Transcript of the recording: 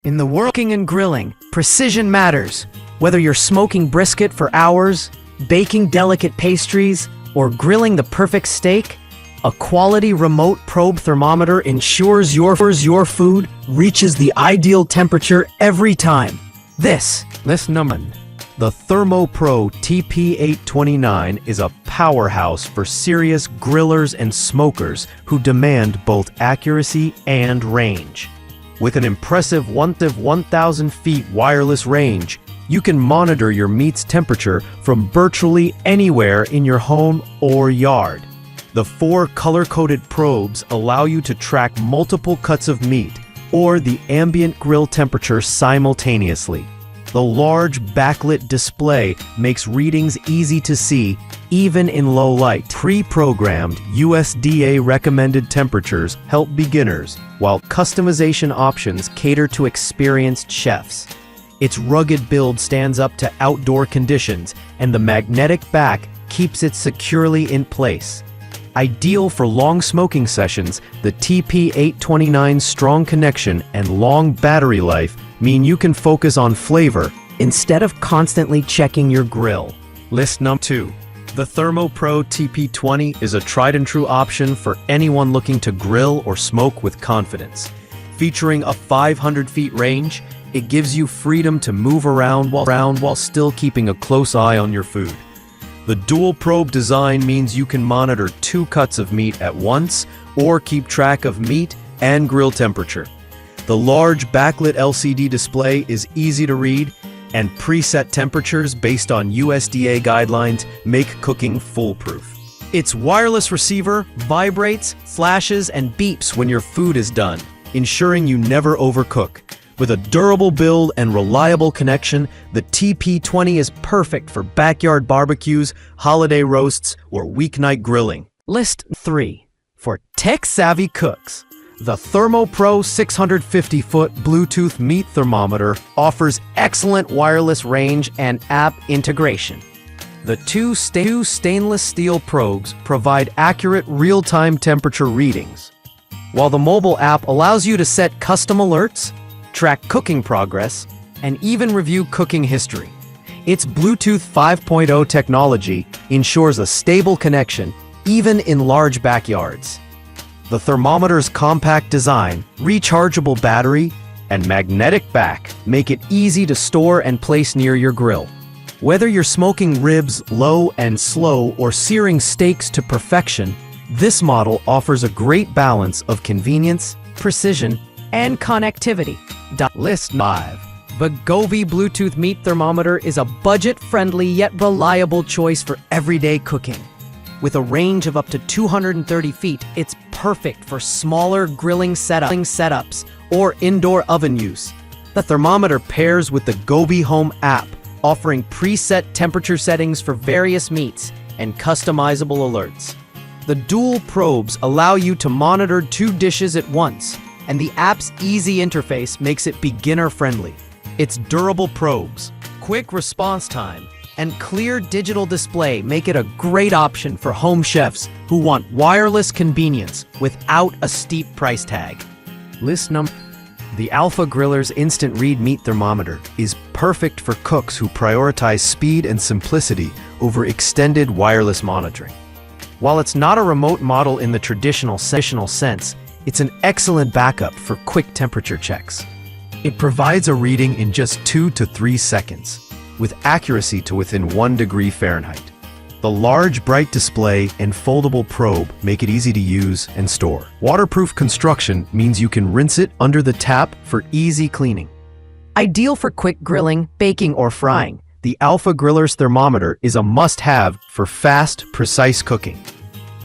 In the working and grilling, precision matters. Whether you're smoking brisket for hours, baking delicate pastries, or grilling the perfect steak, a quality remote probe thermometer ensures your food reaches the ideal temperature every time. The ThermoPro TP829 is a powerhouse for serious grillers and smokers who demand both accuracy and range. With an impressive 1,000 feet wireless range, you can monitor your meat's temperature from virtually anywhere in your home or yard. The 4 color-coded probes allow you to track multiple cuts of meat or the ambient grill temperature simultaneously. The large backlit display makes readings easy to see, even in low light. Pre-programmed USDA-recommended temperatures help beginners, while customization options cater to experienced chefs. Its rugged build stands up to outdoor conditions, and the magnetic back keeps it securely in place. Ideal for long smoking sessions, the TP829's strong connection and long battery life mean you can focus on flavor instead of constantly checking your grill. List number 2. The ThermoPro TP20 is a tried-and-true option for anyone looking to grill or smoke with confidence. Featuring a 500 feet range, it gives you freedom to move around while still keeping a close eye on your food. The dual probe design means you can monitor 2 cuts of meat at once or keep track of meat and grill temperature. The large backlit LCD display is easy to read, and preset temperatures based on USDA guidelines make cooking foolproof. Its wireless receiver vibrates, flashes, and beeps when your food is done, ensuring you never overcook. With a durable build and reliable connection, the TP20 is perfect for backyard barbecues, holiday roasts, or weeknight grilling. List 3. For tech-savvy cooks, the ThermoPro 650-foot Bluetooth meat thermometer offers excellent wireless range and app integration. The two stainless steel probes provide accurate real-time temperature readings, while the mobile app allows you to set custom alerts, track cooking progress, and even review cooking history. Its Bluetooth 5.0 technology ensures a stable connection even in large backyards. The thermometer's compact design, rechargeable battery, and magnetic back make it easy to store and place near your grill. Whether you're smoking ribs low and slow or searing steaks to perfection, this model offers a great balance of convenience, precision, and connectivity. List 5. The Govee Bluetooth meat thermometer is a budget-friendly yet reliable choice for everyday cooking. With a range of up to 230 feet, it's perfect for smaller grilling setups or indoor oven use. The thermometer pairs with the Govee Home app, offering preset temperature settings for various meats and customizable alerts. The dual probes allow you to monitor 2 dishes at once, and the app's easy interface makes it beginner-friendly. Its durable probes, quick response time, and clear digital display make it a great option for home chefs who want wireless convenience without a steep price tag. List number. The Alpha Griller's Instant Read Meat Thermometer is perfect for cooks who prioritize speed and simplicity over extended wireless monitoring. While it's not a remote model in the traditional sense, it's an excellent backup for quick temperature checks. It provides a reading in just 2 to 3 seconds, with accuracy to within 1 degree Fahrenheit. The large, bright display and foldable probe make it easy to use and store. Waterproof construction means you can rinse it under the tap for easy cleaning. Ideal for quick grilling, baking, or frying, the Alpha Griller's thermometer is a must-have for fast, precise cooking.